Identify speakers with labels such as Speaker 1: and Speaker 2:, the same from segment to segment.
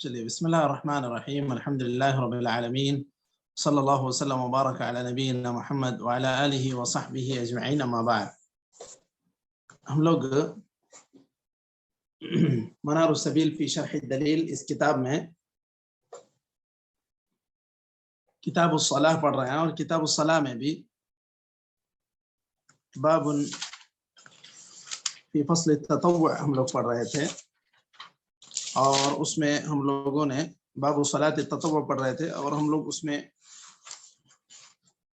Speaker 1: چلیے بسم اللہ الرحمن الرحیم الحمد للہ رب العالمین صلی اللہ وسلم وبارک علی نبینا محمد وعلی آلہ وصحبہ اجمعین اما بعد. ہم لوگ منار السبیل فی شرح الدلیل اس کتاب میں کتاب الصلاح پڑھ رہے ہیں، اور کتاب الصلاح میں بھی باب فی فصل التطوع ہم لوگ پڑھ رہے تھے، اور اس میں ہم لوگوں نے باب صلاۃ التطوع پڑھ رہے تھے، اور ہم لوگ اس میں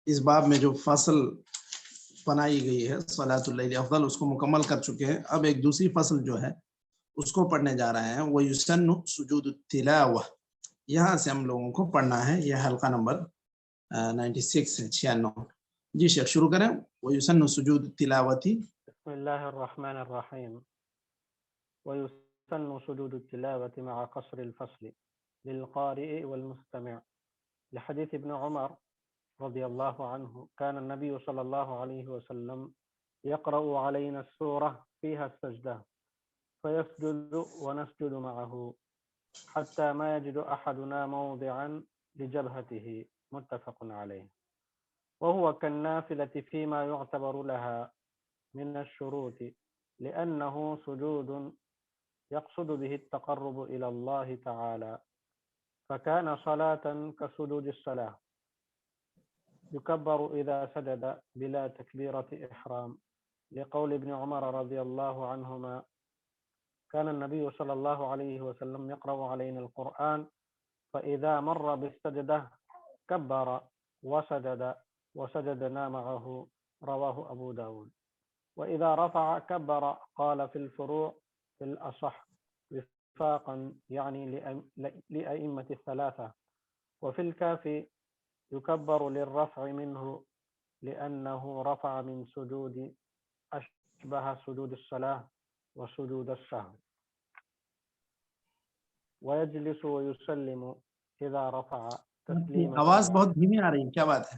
Speaker 1: اس باب میں جو فصل بنائی گئی ہے صلاۃ اللیل افضل اس کو مکمل کر چکے ہیں. اب ایک دوسری فصل جو ہے اس کو پڑھنے جا رہے ہیں، وہ یسن سجود التلاوہ. یہاں سے ہم لوگوں کو پڑھنا ہے، یہ حلقہ نمبر 96 ہے، 96. جی شیخ شروع کریں. ویسن سجود التلاوتی.
Speaker 2: بسم اللہ الرحمن الرحیم. ويسن سجود التلاوة مع قصر الفصل للقارئ والمستمع لحديث ابن عمر رضي الله عنه كان النبي صلى الله عليه وسلم يقرأ علينا السورة فيها السجدة فيسجد ونسجد معه حتى ما يجد أحدنا موضعا لجبهته متفق عليه. وهو كالنافلة فيما يعتبر لها من الشروط لأنه سجود يقصد به التقرب إلى الله تعالى، فكان صلاة كسجود الصلاة يكبر إذا سجد بلا تكبيرة إحرام، لقول ابن عمر رضي الله عنهما كان النبي صلى الله عليه وسلم يقرأ علينا القرآن فإذا مر بالسجدة كبر وسجد وسجدنا معه، رواه أبو داود. وإذا رفع كبر. قال في الفروع في الأصح وفاقا يعني لأئمة الثلاثة، وفي الكافي يكبر للرفع منه لأنه رفع من سجود أشبه سجود الصلاة وسجود السهو، ويجلس ويسلم إذا رفع تسليما.
Speaker 1: آواز بہت دھیمی آ رہی ہے، کیا بات ہے؟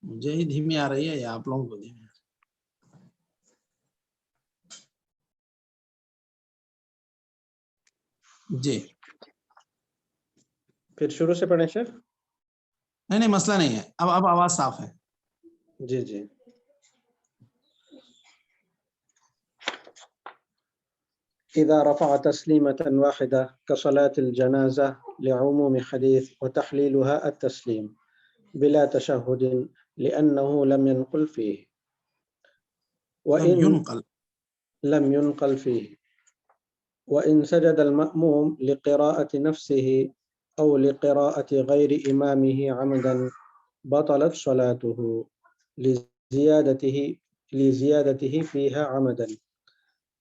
Speaker 1: مجھے ہی دھیمی آ رہی ہے یا آپ لوگوں کو دھیمی؟ جی
Speaker 2: پھر شروع سے پڑھیں شیخ.
Speaker 1: نہیں مسئلہ نہیں ہے، اب آواز صاف ہے.
Speaker 2: جی إذا رفع تسليمة واحدة كصلاة الجنازة لعموم حديث وتحليلها التسليم بلا تشهد لأنه لم ينقل فيه، لم ينقل فيه. وإن سجد المأموم لقراءة نفسه أو لقراءة غير إمامه عمدا بطلت صلاته لزيادته فيها عمدا،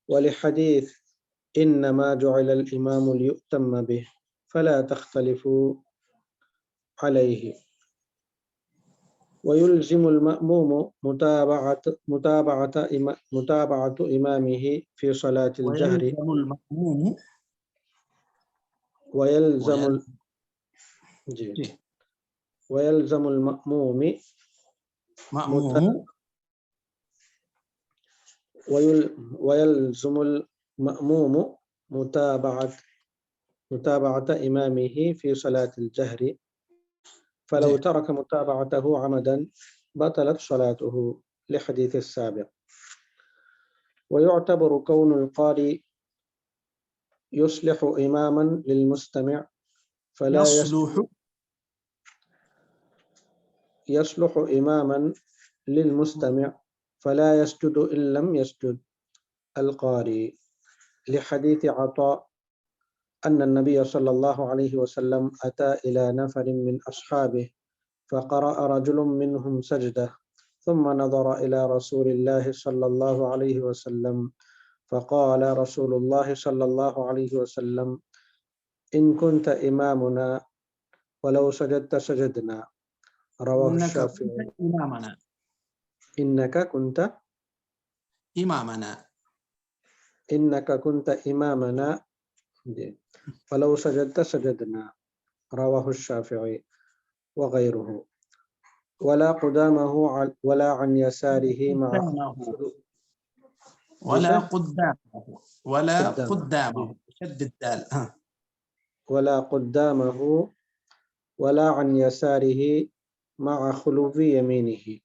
Speaker 2: ولحديث إنما جعل الإمام ليؤتم به فلا تختلفوا عليه. ويلزم المأموم متابعة إمامه في صلاة الجهر. ويلزم المأموم متابعة إمامه في صلاة الجهر، فلو ترك متابعته عمدا بطلت صلاته لحديث السابق. ويعتبر كون القارئ يصلح إماما للمستمع فلا يصلح إماما للمستمع فلا يسجد إن لم يسجد القارئ، لحديث عطاء أن النبي صلى الله عليه وسلم أتى إلى نفر من أصحابه فقرأ رجل منهم سجدة ثم نظر إلى رسول الله صلى الله عليه وسلم فقال رسول الله صلى الله عليه وسلم إن كنت إمامنا ولو سجدت سجدنا، رواه الشافعي. إنك كنت إمامنا ولو سجدت سجدنا، رواه الشافعي وغيره. ولا قدامه ولا عن يساره مع
Speaker 1: ولا قدامه شد الدال.
Speaker 3: ولا قدامه ولا عن يساره مع خلو يمينه،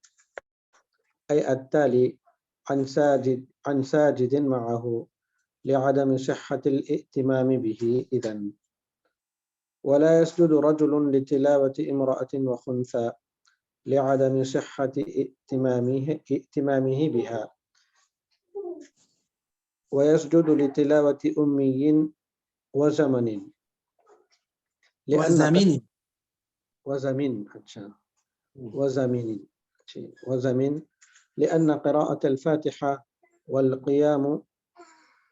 Speaker 3: أي التالي عن ساجد معه لعدم صحة الائتمام به إذن. ولا يسجد رجل لتلاوة امرأة وخنثى لعدم صحة ائتمامه بها. ويسجد لتلاوة أمي وزمن
Speaker 1: وزمين
Speaker 3: وزمن لأن قراءة الفاتحة والقيام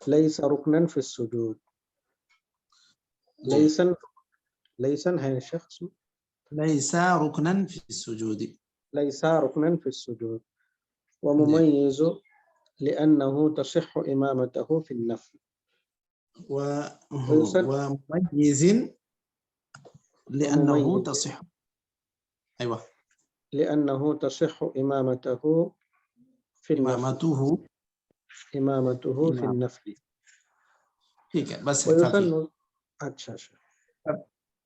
Speaker 3: ليس ركنا في السجود. ليس ہے شخص
Speaker 1: ليس ركنا في السجود.
Speaker 3: ليس ركنا في السجود. ومميز لأنه تصح إمامته في النفل.
Speaker 1: ومميز لأنه تصح، أيوة،
Speaker 3: لأنه تصح إمامته في النفل. إمامته في النفل.
Speaker 1: ٹھیک ہے، بس
Speaker 3: ويسن. اچھا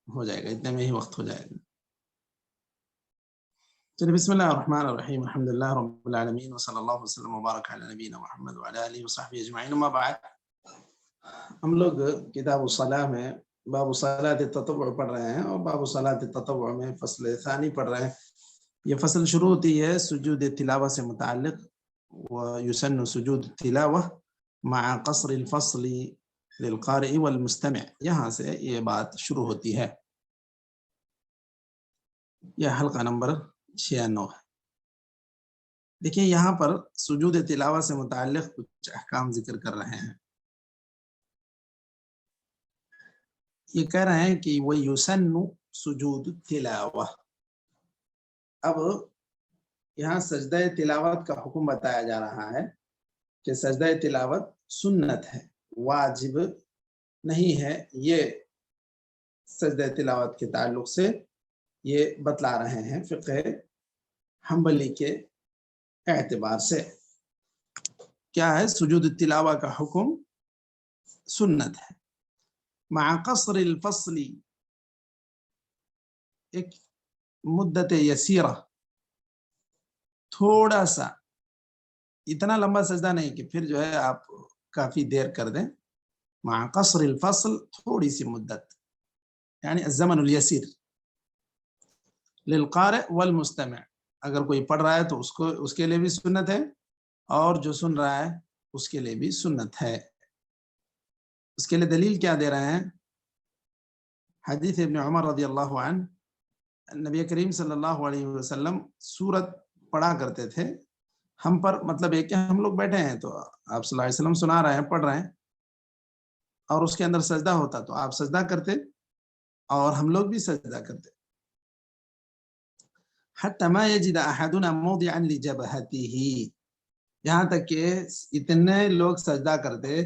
Speaker 1: ہو جائے گا، اتنے میں ہی وقت ہو جائے گا. چلیے، بسم اللہ الرحمن الرحیم، الحمد للہ رب العالمین، وصلی اللہ وسلم وبارک علی نبینا محمد وعلی آلہ وصحبہ اجمعین. اما بعد، ہم لوگ کتاب الصلاۃ میں باب صلاۃ التطوع پڑھ رہے ہیں، اور باب صلاۃ التطوع میں فصل ثانی پڑھ رہے ہیں. یہ فصل شروع ہوتی ہے سجود تلاوہ سے متعلق. ويسن سجود التلاوہ مع قصر الفصل للقارئ والمستمع. یہاں سے یہ بات شروع ہوتی ہے. یہ حلقہ نمبر 96 ہے. دیکھیں، یہاں پر سجود تلاوہ سے متعلق کچھ احکام ذکر کر رہے ہیں. یہ کہہ رہے ہیں کہ وَيُسَنُّ سجود التلاوہ. اب یہاں سجدہ تلاوت کا حکم بتایا جا رہا ہے کہ سجدہ تلاوت سنت ہے، واجب نہیں ہے. یہ سجدہ تلاوت کے تعلق سے یہ بتلا رہے ہیں فقہ حنبلی کے اعتبار سے. کیا ہے؟ سجود التلاوہ کا حکم سنت ہے، مع قصر الفصل، ایک مدت یسیرہ، تھوڑا سا، اتنا لمبا سجدہ نہیں کہ پھر جو ہے آپ کافی دیر کر دیں. مع قصر الفصل، تھوڑی سی مدت، یعنی الزمن الیسیر، للقارئ والمستمع. اگر کوئی پڑھ رہا ہے تو اس کے لیے بھی سنت ہے، اور جو سن رہا ہے اس کے لیے بھی سنت ہے. اس کے لیے دلیل کیا دے رہے ہیں؟ حدیث ابن عمر رضی اللہ عنہ، نبی کریم صلی اللہ علیہ وسلم سورت پڑھا کرتے تھے ہم پر. مطلب ایک کہ ہم لوگ بیٹھے ہیں تو آپ صلی اللہ علیہ وسلم سنا رہے ہیں، پڑھ رہے ہیں، اور اس کے اندر سجدہ ہوتا تو آپ سجدہ کرتے اور ہم لوگ بھی سجدہ کرتے. حتی ما یجد احدنا موضعا لجبہتہ، یہاں تک کہ اتنے لوگ سجدہ کرتے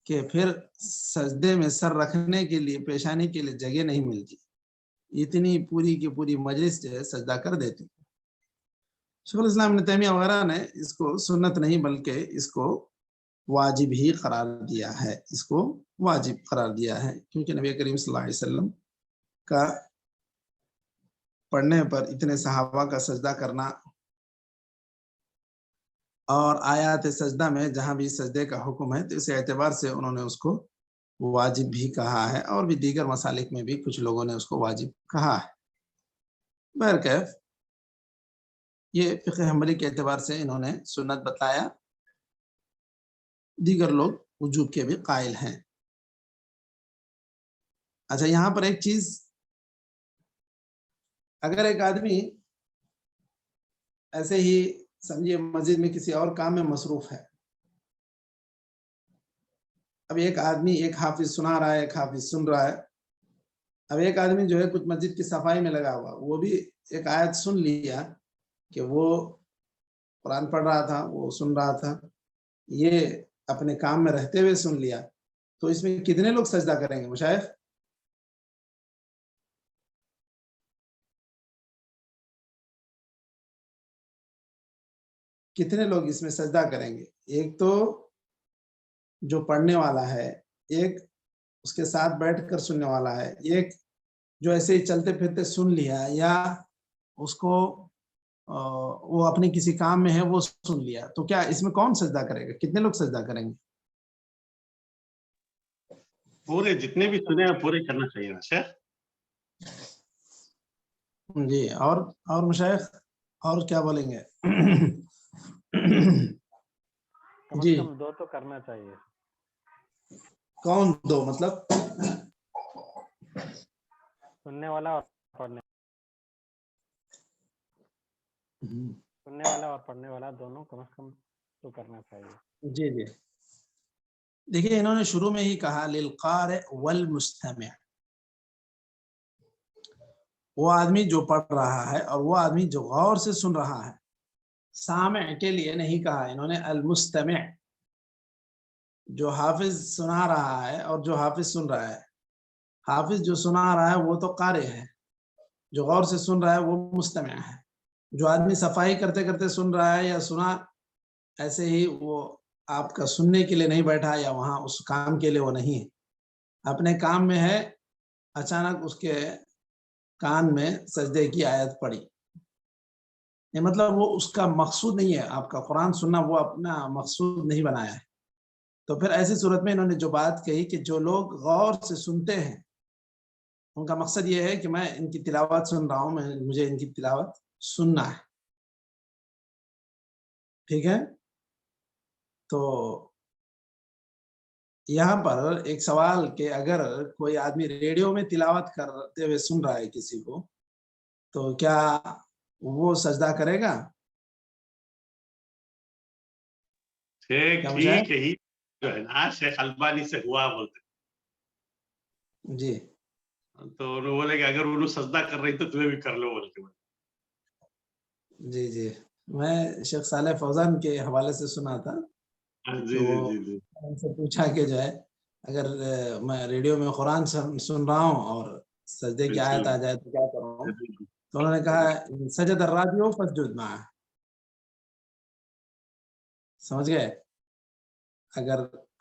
Speaker 1: کہ پھر سجدے میں سر رکھنے کے لیے، پیشانی کے لیے جگہ نہیں ملتی. اتنی پوری کی پوری مجلس جو ہے سجدہ کر دیتی. شیخ الاسلام ابن تیمیہ وغیرہ نے اس کو سنت نہیں بلکہ اس کو واجب ہی قرار دیا ہے. اس کو واجب قرار دیا ہے کیونکہ نبی کریم صلی اللہ علیہ وسلم کا پڑھنے پر اتنے صحابہ کا سجدہ کرنا، اور آیات سجدہ میں جہاں بھی سجدے کا حکم ہے تو اس اعتبار سے انہوں نے اس کو واجب بھی کہا ہے، اور بھی دیگر مسالک میں بھی کچھ لوگوں نے اس کو واجب کہا ہے. بہرکیف یہ فقہ حنبلی کے اعتبار سے انہوں نے سنت بتایا، دیگر لوگ وجوب کے بھی قائل ہیں. اچھا، یہاں پر ایک چیز، اگر ایک آدمی ایسے ہی سمجھیے مسجد میں کسی اور کام میں مصروف ہے، اب ایک آدمی، ایک حافظ سنا رہا ہے، ایک حافظ سن رہا ہے. اب ایک آدمی جو ہے کچھ مسجد کی صفائی میں لگا ہوا، وہ بھی ایک آیت سن لیا کہ وہ قرآن پڑھ رہا تھا، وہ سن رہا تھا، یہ اپنے کام میں رہتے ہوئے سن لیا، تو اس میں کتنے لوگ سجدہ کریں گے مشائخ؟ کتنے لوگ اس میں سجدہ کریں گے؟ ایک تو جو پڑھنے والا ہے، ایک اس کے ساتھ بیٹھ کر سننے والا ہے، ایک جو ایسے ہی چلتے پھرتے سن لیا، یا اس کو وہ اپنے کسی کام میں ہے وہ سن لیا، تو کیا اس میں کون سجدہ کرے گا؟ کتنے لوگ سجدہ کریں گے؟
Speaker 4: پورے جتنے بھی سنے ہیں پورے کرنا چاہیے نا شیخ.
Speaker 1: جی، اور مشائخ اور کیا بولیں گے؟
Speaker 2: کم
Speaker 1: جی
Speaker 2: از کم 2 تو کرنا چاہیے.
Speaker 1: کون 2 مطلب؟
Speaker 2: سننے والا اور پڑھنے والا اور پڑھنے والا دونوں کم از کم تو کرنا چاہیے.
Speaker 1: جی جی، دیکھیے انہوں نے شروع میں ہی کہا للقارئ والمستمع، وہ آدمی جو پڑھ رہا ہے اور وہ آدمی جو غور سے سن رہا ہے. سامع کے لیے نہیں کہا انہوں نے المستمع، جو حافظ سنا رہا ہے اور جو حافظ سن رہا ہے. حافظ جو سنا رہا ہے وہ تو قارئ ہے، جو غور سے سن رہا ہے وہ مستمع ہے. جو آدمی صفائی کرتے کرتے سن رہا ہے یا سنا ایسے ہی، وہ آپ کا سننے کے لیے نہیں بیٹھا، یا وہاں اس کام کے لیے وہ نہیں ہے، اپنے کام میں ہے، اچانک اس کے کان میں سجدے کی آیت پڑی. یہ مطلب وہ اس کا مقصود نہیں ہے، آپ کا قرآن سننا وہ اپنا مقصود نہیں بنایا ہے. تو پھر ایسی صورت میں انہوں نے جو بات کہی کہ جو لوگ غور سے سنتے ہیں ان کا مقصد یہ ہے کہ میں ان کی تلاوت سن رہا ہوں، مجھے ان کی تلاوت سننا ہے. ٹھیک ہے، تو یہاں پر ایک سوال کہ اگر کوئی آدمی ریڈیو میں تلاوت کرتے ہوئے سن رہا ہے کسی کو، تو کیا وہ سجدہ کرے گا؟
Speaker 4: ٹھیک ہے، ہی جو ہے نا شیخ البانی سے ہوا بولتے
Speaker 1: جی،
Speaker 4: تو انہوں بولے کہ اگر انہوں سجدہ کر رہی تو تمہیں بھی کر لو بولتے.
Speaker 1: جی جی، میں شیخ صالح فوزان کے حوالے سے سنا تھا
Speaker 4: جی
Speaker 1: کہ وہ
Speaker 4: جی جی
Speaker 1: ان سے پوچھا کہ جو ہے اگر میں ریڈیو میں قرآن سن رہا ہوں اور سجدے کی آیت آ جائے تو کیا کروں؟ تو انہوں نے کہا سجد الرادیو فاسجد معہ. سمجھ گئے؟ اگر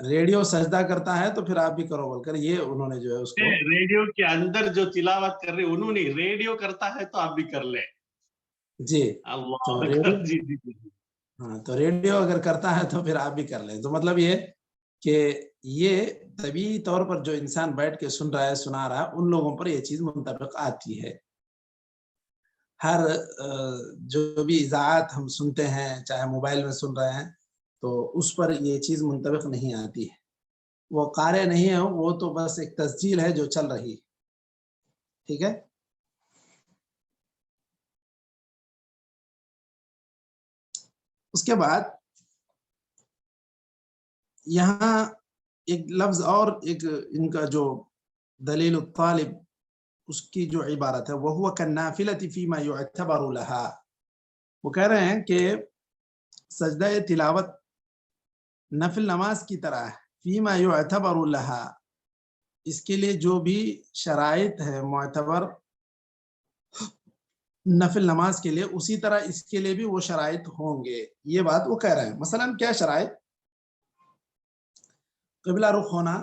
Speaker 1: ریڈیو سجدہ کرتا ہے تو پھر آپ بھی کرو بول کر، یہ انہوں نے جو ہے اس کو
Speaker 4: ریڈیو کے اندر جو تلاوت کر رہے انہوں نے ریڈیو کرتا ہے تو آپ بھی کر لیں.
Speaker 1: جی،
Speaker 4: اللہ
Speaker 1: تو
Speaker 4: اکبر. جی جی جی،
Speaker 1: ہاں، تو ریڈیو اگر کرتا ہے تو پھر آپ بھی کر لیں. تو مطلب یہ کہ یہ طبیعی طور پر جو انسان بیٹھ کے سن رہا ہے، سنا رہا ہے، ان لوگوں پر یہ چیز منطبق آتی ہے. ہر جو بھی اذاعت ہم سنتے ہیں، چاہے موبائل میں سن رہے ہیں، تو اس پر یہ چیز منطبق نہیں آتی ہے. وہ قارئ نہیں ہے، وہ تو بس ایک تسجیل ہے جو چل رہی ہے. ٹھیک ہے، اس کے بعد یہاں ایک لفظ اور ایک ان کا جو دلیل الطالب اس کی جو عبارت ہے وَهُوَ كَالنَّافِلَةِ فِيمَا يُعْتَبَرُ لَهَا، وہ کہہ رہے ہیں کہ سجدہ تلاوت نفل نماز کی طرح ہے. فِيمَا يُعْتَبَرُ لَهَا، اس کے لیے جو بھی شرائط ہے معتبر نفل نماز کے لیے، اسی طرح اس کے لیے بھی وہ شرائط ہوں گے. یہ بات وہ کہہ رہے ہیں. مثلا کیا شرائط؟ قبلہ رخ ہونا،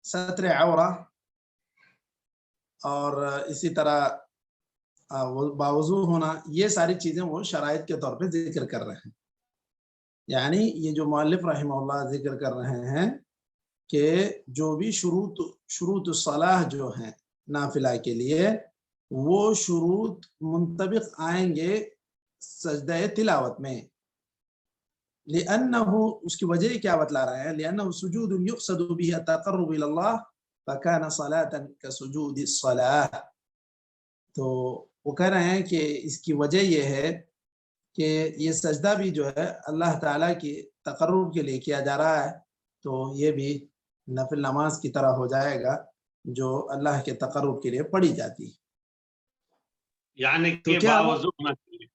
Speaker 1: ستر عورہ، اور اسی طرح باوضو ہونا. یہ ساری چیزیں وہ شرائط کے طور پہ ذکر کر رہے ہیں. یعنی یہ جو مؤلف رحمہ اللہ ذکر کر رہے ہیں کہ جو بھی شروط الصلاح جو ہیں نافلہ کے لیے، وہ شروط منطبق آئیں گے سجدہ تلاوت میں. لأنه، اس کی وجہ کیا بتلا رہے ہیں؟ لأنه سجود يقصد به التقرب إلى الله فكان صلاة كسجود الصلاة. تو وہ کہہ رہے ہیں کہ اس کی وجہ یہ ہے کہ یہ سجدہ بھی جو ہے اللہ تعالیٰ کی تقرب کے لیے کیا جا رہا ہے، تو یہ بھی نفل نماز کی طرح ہو جائے گا جو اللہ کے تقرب کے لیے پڑھی جاتی ہے.
Speaker 4: یعنی
Speaker 1: تو
Speaker 4: کہ
Speaker 1: کیا
Speaker 4: باوضو ہونا چاہیے.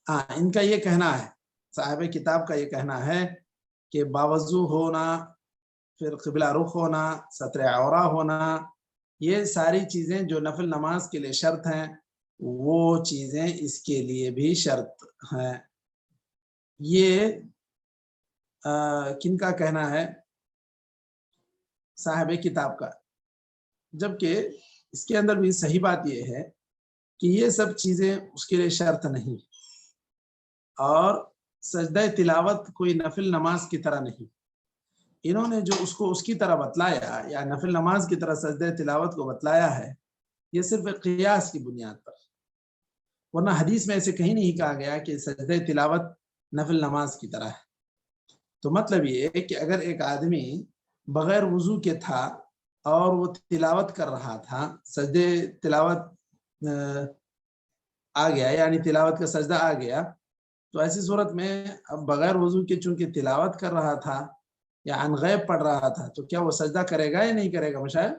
Speaker 1: ہاں، ان کا یہ کہنا ہے، صاحب کتاب کا یہ کہنا ہے کہ باوضو ہونا، پھر قبلہ رخ ہونا، ستر عورہ ہونا، یہ ساری چیزیں جو نفل نماز کے لیے شرط ہیں، وہ چیزیں اس کے لیے بھی شرط ہیں. یہ کن کا کہنا ہے؟ صاحب کتاب کا، جبکہ اس کے اندر بھی صحیح بات یہ ہے کہ یہ سب چیزیں اس کے لیے شرط نہیں، اور سجدہ تلاوت کوئی نفل نماز کی طرح نہیں. انہوں نے جو اس کو اس کی طرح بتلایا یا نفل نماز کی طرح سجدہ تلاوت کو بتلایا ہے، یہ صرف قیاس کی بنیاد پر، ورنہ حدیث میں ایسے کہیں نہیں کہا گیا کہ سجدہ تلاوت نفل نماز کی طرح ہے. تو مطلب یہ ہے کہ اگر ایک آدمی بغیر وضو کے تھا اور وہ تلاوت کر رہا تھا، سجدے تلاوت آ گیا، یعنی تلاوت کا سجدہ آ گیا، تو ایسی صورت میں اب بغیر وضو کے چونکہ تلاوت کر رہا تھا یا عن غیب پڑھ رہا تھا، تو کیا وہ سجدہ کرے گا یا نہیں کرے گا مشاہد؟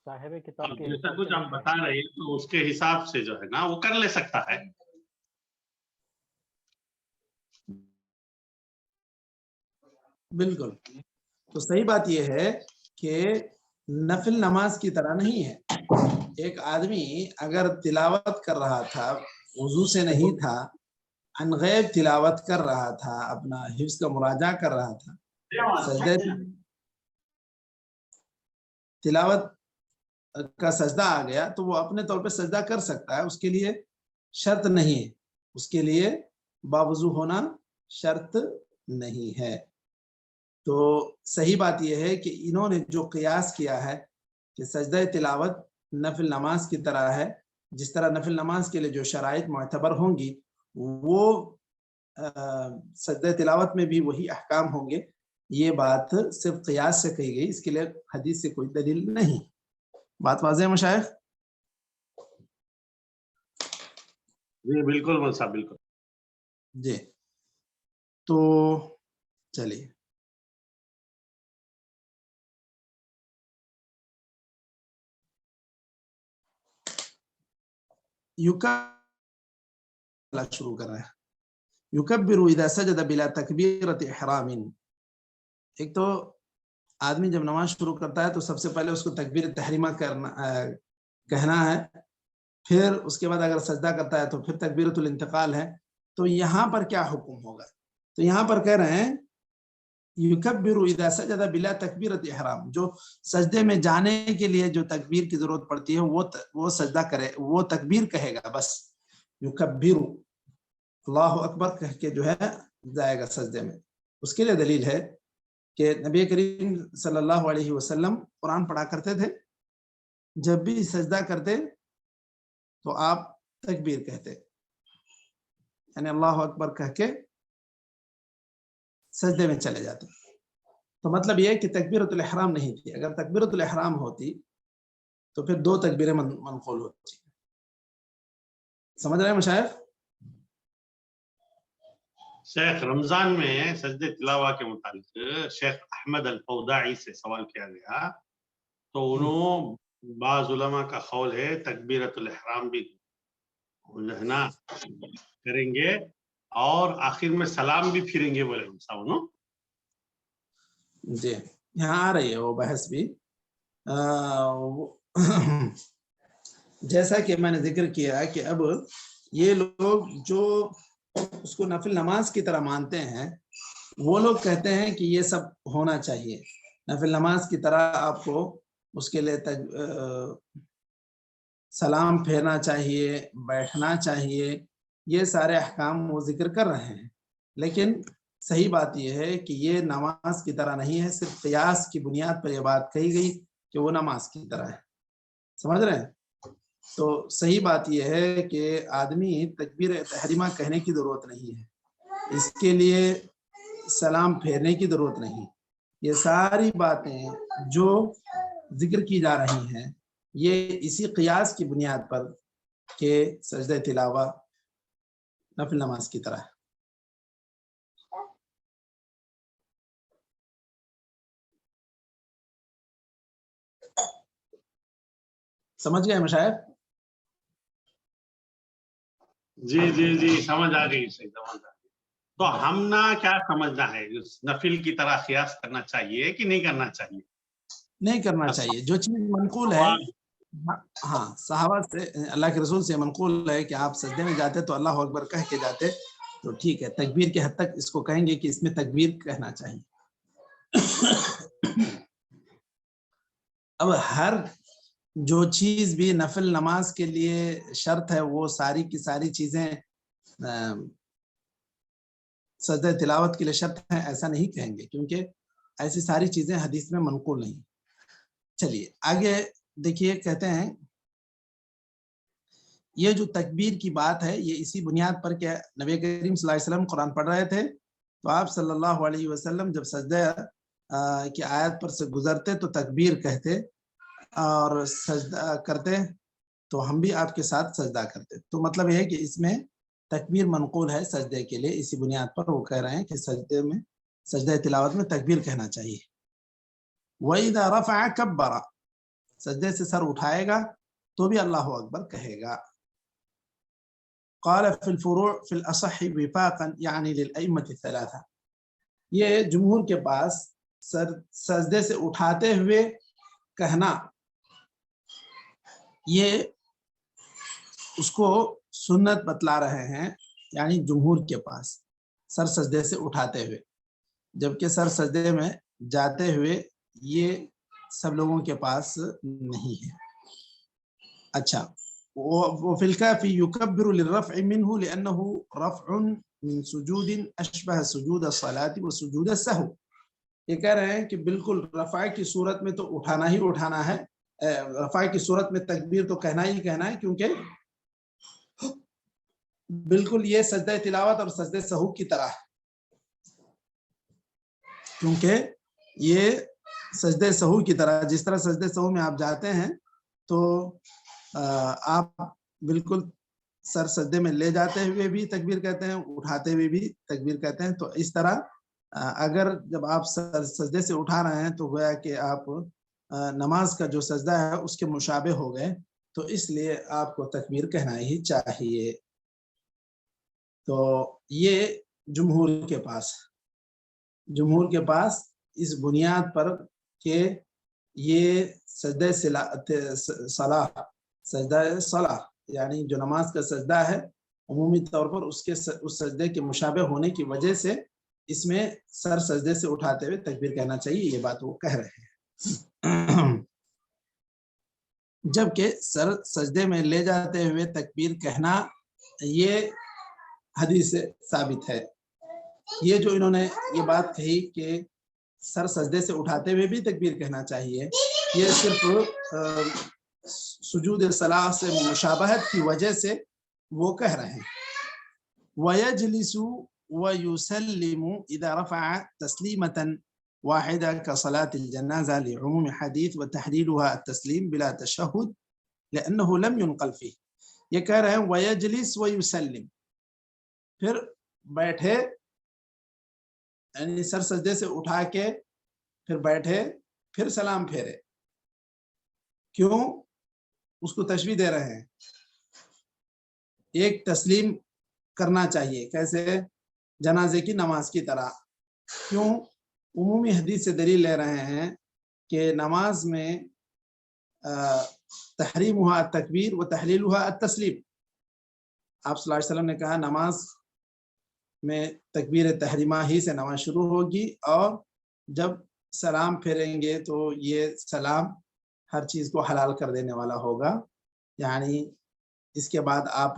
Speaker 2: صاحب کتاب کے
Speaker 4: جیسا کچھ آپ بتا رہے ہیں تو اس کے حساب سے جو ہے نا وہ کر لے سکتا ہے.
Speaker 1: بالکل. تو صحیح بات یہ ہے کہ نفل نماز کی طرح نہیں ہے. ایک آدمی اگر تلاوت کر رہا تھا، وضو سے نہیں تھا، عن غیب تلاوت کر رہا تھا، اپنا حفظ کا مراجعہ کر رہا تھا، سجدہ تلاوت کا سجدہ آ گیا تو وہ اپنے طور پہ سجدہ کر سکتا ہے، اس کے لیے شرط نہیں ہے، اس کے لیے باوضو ہونا شرط نہیں ہے. تو صحیح بات یہ ہے کہ انہوں نے جو قیاس کیا ہے کہ سجدہ تلاوت نفل نماز کی طرح ہے، جس طرح نفل نماز کے لیے جو شرائط معتبر ہوں گی وہ سجدہ تلاوت میں بھی وہی احکام ہوں گے. یہ بات صرف قیاس سے کہی گئی، اس کے لیے حدیث سے کوئی دلیل نہیں. بات واضح ہے مشائخ؟
Speaker 4: جی بالکل مول صاحب، بالکل.
Speaker 1: جی تو چلیے شروع کر رہے ہیں. یکبر اذا سجد بلا تکبیرۃ احرام. ایک تو آدمی جب نماز شروع کرتا ہے تو سب سے پہلے اس کو تکبیر تحریمہ کہنا ہے، پھر اس کے بعد اگر سجدہ کرتا ہے تو پھر تکبیرۃ الانتقال ہے. تو یہاں پر کیا حکم ہوگا؟ تو یہاں پر کہہ رہے ہیں یکبر اذا سجد بلا تکبیرۃ احرام، جو سجدے میں جانے کے لیے جو تکبیر کی ضرورت پڑتی ہے وہ سجدہ کرے، وہ تکبیر کہے گا بس. یکبر، اللہ اکبر کہہ کے جو ہے جائے گا سجدے میں. اس کے لیے دلیل ہے کہ نبی کریم صلی اللہ علیہ وسلم قرآن پڑھا کرتے تھے، جب بھی سجدہ کرتے تو آپ تکبیر کہتے، یعنی اللہ اکبر کہہ کے سجدے میں چلے جاتے. تو مطلب یہ کہ تکبیرۃ الاحرام نہیں تھی. اگر تکبیرۃ الاحرام ہوتی تو پھر 2 تکبیریں منقول ہوتی. سمجھ رہے ہیں مشائخ؟
Speaker 4: شیخ رمضان میں سجدہ تلاوہ کے متعلق شیخ احمد الفوداعی سے سوال کیا گیا تو انہوں بعض علماء کا قول ہے تکبیرۃ الاحرام بھی جو ہے نا کریں گے اور آخر میں سلام بھی پھریں گے بولے صاحب.
Speaker 1: جی یہاں آ رہی ہے وہ بحث بھی. جیسا کہ میں نے ذکر کیا کہ اب یہ لوگ جو اس کو نفل نماز کی طرح مانتے ہیں، وہ لوگ کہتے ہیں کہ یہ سب ہونا چاہیے، نفل نماز کی طرح آپ کو اس کے لیے سلام پھیرنا چاہیے، بیٹھنا چاہیے، یہ سارے احکام وہ ذکر کر رہے ہیں. لیکن صحیح بات یہ ہے کہ یہ نماز کی طرح نہیں ہے، صرف قیاس کی بنیاد پر یہ بات کہی گئی کہ وہ نماز کی طرح ہے. سمجھ رہے ہیں؟ تو صحیح بات یہ ہے کہ آدمی تکبیر تحریمہ کہنے کی ضرورت نہیں ہے، اس کے لیے سلام پھیرنے کی ضرورت نہیں. یہ ساری باتیں جو ذکر کی جا رہی ہیں یہ اسی قیاس کی بنیاد پر کہ سجدہ تلاوہ نفل نماز کی طرح ہے. سمجھ گئے مشائخ؟
Speaker 4: جی جی جی سمجھ آ گئی، صحیح سمجھ آ گئی. تو ہم نہ کیا سمجھنا ہے، نفل کی طرح قیاس کرنا چاہیے کہ نہیں کرنا چاہیے؟
Speaker 1: نہیں کرنا چاہیے. جو چیز منقول ہے ہاں صحابہ سے اللہ کے رسول سے منقول ہے کہ آپ سجدے میں جاتے تو اللہ اکبر کہہ کے جاتے، تو ٹھیک ہے، تکبیر کے حد تک اس کو کہیں گے کہ اس میں تکبیر کہنا چاہیے۔ اب ہر جو چیز بھی نفل نماز کے لیے شرط ہے وہ ساری کی ساری چیزیں سجدہ تلاوت کے لیے شرط ہیں ایسا نہیں کہیں گے، کیونکہ ایسی ساری چیزیں حدیث میں منقول نہیں۔ چلیے آگے دیکھیے، کہتے ہیں یہ جو تکبیر کی بات ہے یہ اسی بنیاد پر کہ نبی کریم صلی اللہ علیہ وسلم قرآن پڑھ رہے تھے تو آپ صلی اللہ علیہ وسلم جب سجدہ کی آیت پر سے گزرتے تو تکبیر کہتے اور سجدہ کرتے تو ہم بھی آپ کے ساتھ سجدہ کرتے، تو مطلب یہ ہے کہ اس میں تکبیر منقول ہے سجدے کے لیے، اسی بنیاد پر وہ کہہ رہے ہیں کہ سجدے میں سجدہ تلاوت میں تکبیر کہنا چاہیے۔ وَإِذَا رَفَعَ كَبَّرَ، سجدے سے سر اٹھائے گا تو بھی اللہ اکبر کہے گا۔ قال في الفروع في الأصح وفاقا يعني للأئمة الثلاثة، یہ جمہور کے پاس سجدے سے اٹھاتے ہوئے کہنا یہ اس کو سنت بتلا رہے ہیں، یعنی جمہور کے پاس سر سجدے سے اٹھاتے ہوئے، جبکہ سر سجدے میں جاتے ہوئے یہ سب لوگوں کے پاس نہیں ہے۔ اچھا، وفي الكافي يكبر للرفع منه لأنه رفع من سجود أشبه سجود الصلاة وسجود السهو، یہ کہہ رہے ہیں کہ بالکل رفع کی صورت میں تو اٹھانا ہی اٹھانا ہے، رفع کی صورت میں تکبیر تو کہنا ہی کہنا ہے، کیونکہ بالکل یہ سجدہ تلاوت اور سجدہ سہو کی طرح ہے، کیونکہ یہ سجدہ سہو کی طرح، جس طرح سجدہ سہو میں آپ جاتے ہیں تو آپ بالکل سر سجدے میں لے جاتے ہوئے بھی تکبیر کہتے ہیں، اٹھاتے ہوئے بھی تکبیر کہتے ہیں، تو اس طرح اگر جب آپ سر سجدے سے اٹھا رہے ہیں تو گویا کہ آپ نماز کا جو سجدہ ہے اس کے مشابہ ہو گئے، تو اس لیے آپ کو تکبیر کہنا ہی چاہیے۔ تو یہ جمہور کے پاس اس بنیاد پر کہ یہ سجدہ صلاح یعنی جو نماز کا سجدہ ہے عمومی طور پر اس سجدے کے مشابہ ہونے کی وجہ سے اس میں سر سجدے سے اٹھاتے ہوئے تکبیر کہنا چاہیے، یہ بات وہ کہہ رہے ہیں۔ جبکہ سر سجدے میں لے جاتے ہوئے تکبیر کہنا یہ حدیث سے ثابت ہے۔ یہ جو انہوں نے یہ بات کہی کہ سر سجدے سے اٹھاتے ہوئے بھی تکبیر کہنا چاہیے، یہ صرف سجود صلاح سے مشابہت کی وجہ سے وہ کہہ رہے ہیں۔ وَيَجْلِسُ وَيُسَلِّمُ إِذَا رَفَعَ تَسْلِيمَةً وَاحِدَةً كَصَلَاةِ الْجَنَازَةِ لِعُمُومِ حَدِيث وَتَحْلِيلُهَا التَّسْلِيمُ بِلَا تَشَهُّدٍ لِأَنَّهُ لَمْ يُنْقَلْ فِيهِ، یہ کہہ رہے ہیں وَيَجْلِسُ وَيُسَلِّمُ، پھر بیٹھے یعنی سر سجدے سے اٹھا کے پھر بیٹھے پھر سلام پھیرے، کیوں؟ اس کو تشبیہ دے رہے ہیں، ایک تسلیم کرنا چاہیے، کیسے؟ جنازے کی نماز کی طرح۔ کیوں؟ عمومی حدیث سے دلیل لے رہے ہیں کہ نماز میں تحریمها التکبیر و تحلیلها التسلیم، آپ صلی اللہ علیہ وسلم نے کہا نماز میں تکبیر تحریمہ ہی سے نماز شروع ہوگی، اور جب سلام پھیریں گے تو یہ سلام ہر چیز کو حلال کر دینے والا ہوگا، یعنی اس کے بعد آپ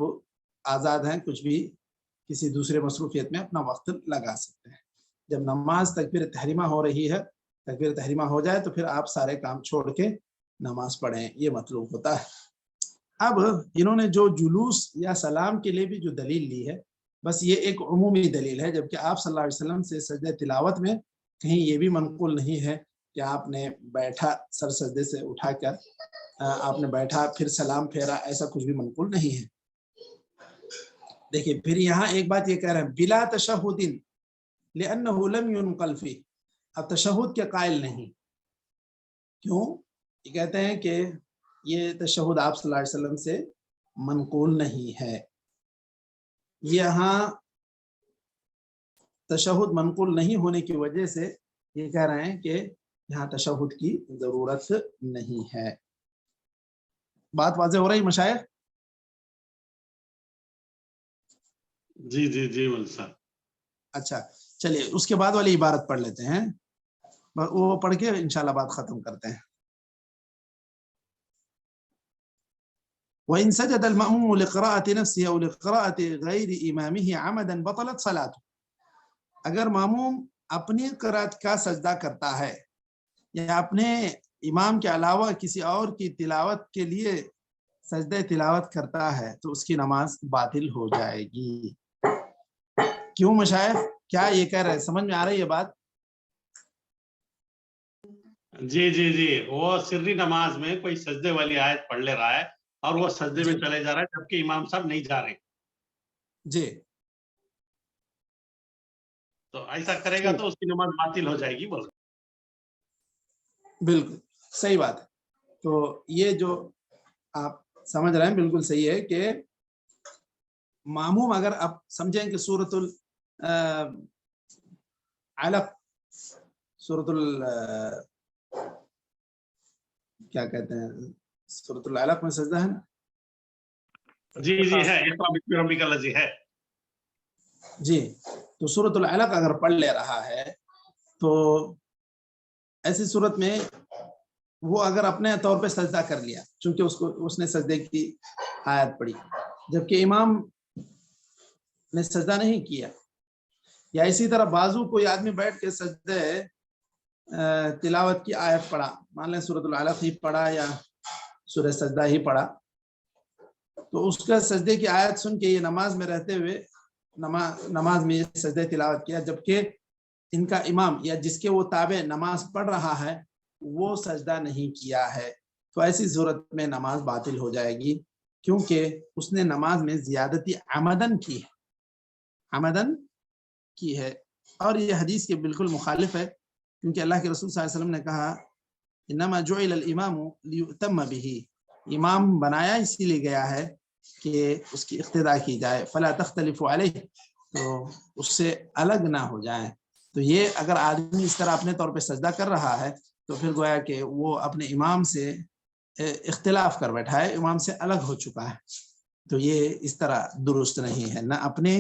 Speaker 1: آزاد ہیں، کچھ بھی کسی دوسرے مصروفیت میں اپنا وقت لگا سکتے ہیں۔ جب نماز تکبیر تحریمہ ہو رہی ہے، تکبیر تحریمہ ہو جائے تو پھر آپ سارے کام چھوڑ کے نماز پڑھیں، یہ مطلوب ہوتا ہے۔ اب انہوں نے جو جلوس یا سلام کے لیے بھی جو دلیل لی ہے، بس یہ ایک عمومی دلیل ہے، جبکہ آپ صلی اللہ علیہ وسلم سے سجدہ تلاوت میں کہیں یہ بھی منقول نہیں ہے کہ آپ نے بیٹھا سر سجدے سے اٹھا کر آپ نے بیٹھا پھر سلام پھیرا، ایسا کچھ بھی منقول نہیں ہے۔ دیکھیں پھر یہاں ایک بات یہ کہہ رہے ہیں بلا تشہد لأنه لم ينقل فيه، اب تشہد کے قائل نہیں، کیوں؟ یہ کہتے ہیں کہ یہ تشہد آپ صلی اللہ علیہ وسلم سے منقول نہیں ہے۔ یہاں تشہد منقول نہیں ہونے کی وجہ سے یہ کہہ رہے ہیں کہ یہاں تشہد کی ضرورت نہیں ہے۔ بات واضح ہو رہی مشائخ؟
Speaker 4: جی جی جی مول صاحب.
Speaker 1: اچھا چلیے اس کے بعد والی عبارت پڑھ لیتے ہیں, وہ پڑھ کے انشاءاللہ بات ختم کرتے ہیں. وَإِن سَجَدَ الْمَأْمُومُ لِقِرَاءَةِ نَفْسِهِ أَوْ لِقِرَاءَةِ غَيْرِ إِمَامِهِ عَمَدًا بَطَلَتْ صَلَاتُهُ. اگر ماموم اپنی قرات کا سجدہ کرتا ہے یا اپنے امام کے علاوہ کسی اور کی تلاوت کے لیے سجدہ تلاوت کرتا ہے تو اس کی نماز باطل ہو جائے گی. کیوں مشائخ, کیا یہ کہہ رہے ہیں, سمجھ میں آ رہی ہے بات؟
Speaker 4: جی جی جی, وہ سری نماز میں کوئی سجدے والی آیت پڑھ لے رہا ہے اور وہ سجدے میں چلے جا رہا ہے جبکہ امام صاحب نہیں جا رہے,
Speaker 1: جی
Speaker 4: تو ایسا کرے گا تو اس کی نماز باطل ہو جائے گی. بول رہے
Speaker 1: بالکل صحیح بات ہے. تو یہ جو آپ سمجھ رہے ہیں بالکل صحیح ہے کہ ماموم اگر آپ سمجھیں کہ سورۃ العلق, سورۃ کیا کہتے ہیں, سورۃ العلق میں سجدہ ہے نا؟
Speaker 4: جی جی ہے, اقرأ باسم ربک الذی ہے.
Speaker 1: جی, تو سورۃ العلق اگر پڑھ لے رہا ہے تو ایسی صورت میں وہ اگر اپنے طور پہ سجدہ کر لیا, چونکہ اس نے سجدے کی آیت پڑھی جبکہ امام نے سجدہ نہیں کیا, یا اسی طرح بازو کوئی آدمی بیٹھ کے سجدے تلاوت کی آیت پڑھا, مان لیں سورۃ العلق ہی پڑھا یا سورہ سجدہ ہی پڑھا, تو اس کا سجدے کی آیت سن کے یہ نماز میں رہتے ہوئے نماز میں یہ سجدہ تلاوت کیا جبکہ ان کا امام یا جس کے وہ تابع نماز پڑھ رہا ہے وہ سجدہ نہیں کیا ہے, تو ایسی صورت میں نماز باطل ہو جائے گی کیونکہ اس نے نماز میں زیادتی عمدن کی ہے, عمدن کی ہے. اور یہ حدیث کے بالکل مخالف ہے کیونکہ اللہ کے رسول صلی اللہ علیہ وسلم نے کہا انما جعل الامام لیؤتم به, امام بنایا اسی لیے گیا ہے کہ اس کی اقتداء کی جائے, فلا تختلفوا علیہ, تو اس سے الگ نہ ہو جائیں. تو یہ اگر آدمی اس طرح اپنے طور پہ سجدہ کر رہا ہے تو پھر گویا کہ وہ اپنے امام سے اختلاف کر بیٹھا ہے, امام سے الگ ہو چکا ہے. تو یہ اس طرح درست نہیں ہے, نہ اپنے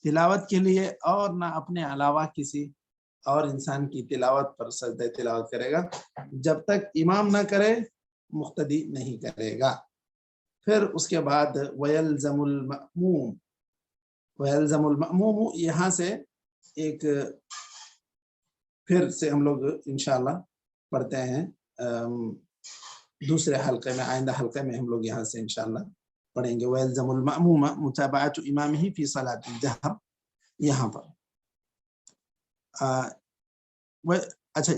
Speaker 1: تلاوت کے لیے اور نہ اپنے علاوہ کسی اور انسان کی تلاوت پر سجدہ تلاوت کرے گا, جب تک امام نہ کرے مقتدی نہیں کرے گا. پھر اس کے بعد وَيَلْزَمُ الْمَأْمُومُ, وَيَلْزَمُ الْمَأْمُومُ یہاں سے ایک پھر سے ہم لوگ انشاءاللہ پڑھتے ہیں دوسرے حلقے میں, آئندہ حلقے میں ہم لوگ یہاں سے انشاءاللہ پڑھیں گے وَيَلْزَمُ الْمَأْمُومَ مُتَابَعَةُ إِمَامِهِ فِي صَلَاةِ الْجَهْرِ. یہاں پر اچھا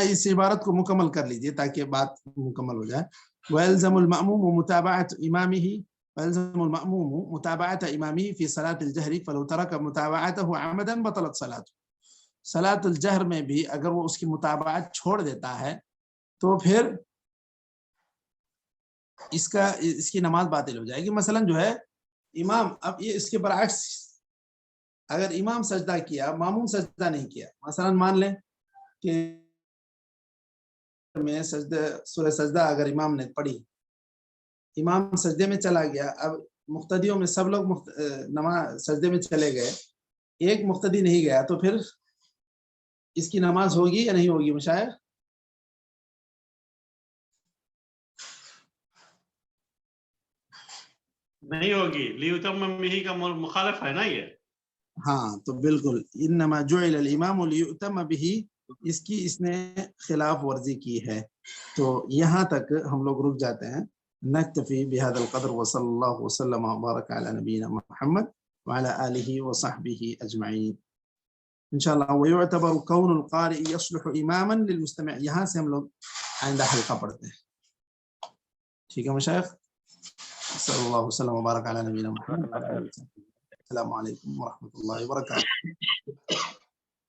Speaker 1: اس عبارت کو مکمل کر لیجئے تاکہ بات مکمل ہو جائے. وَيَلْزَمُ الْمَأْمُومُ مُتَابَعَةُ إِمَامِهِ وَيَلْزَمُ الْمَأْمُومُ مُتَابَعَةَ إِمَامِهِ فِي صَلَاةِ الْجَهْرِ فَلَوْ تَرَكَ مُتَابَعَتَهُ عَمَدًا بَطَلَتْ صَلَاتُهُ. صلاۃ الجہر میں بھی اگر وہ اس کی متابعت چھوڑ دیتا ہے تو پھر اس کی نماز باطل ہو جائے گی. مثلا جو ہے امام, اب یہ اس کے برعکس, اگر امام سجدہ کیا ماموم سجدہ نہیں کیا, مثلا مان لیں کہ میں سورہ سجدہ اگر امام نے پڑھی, امام سجدے میں چلا گیا, اب مقتدیوں میں سب لوگ نماز سجدے میں چلے گئے, ایک مقتدی نہیں گیا, تو پھر اس کی نماز ہوگی یا نہیں ہوگی مشائخ؟
Speaker 4: نہیں ہوگی, لیؤتم به کا مخالف ہے نا یہ.
Speaker 1: ہاں تو بالکل, انما جعل الامام لیؤتم به, اس نے خلاف ورزی کی ہے. تو یہاں تک ہم لوگ رک جاتے ہیں. نکتفی بهذا القدر وصلی اللہ وسلم وبارک علی نبینا محمد وعلى آلہ وصحبہ اجمعین. انشاءاللہ ويعتبر كون القارئ يصلح اماما للمستمع, یہاں سے ہم لوگ آئندہ حلقہ پڑھتے ہیں. ٹھیک ہے مشائخ, صلی اللہ وسلم وبارک علی نبینا محمد. السلام علیکم ورحمۃ اللہ وبرکاتہ.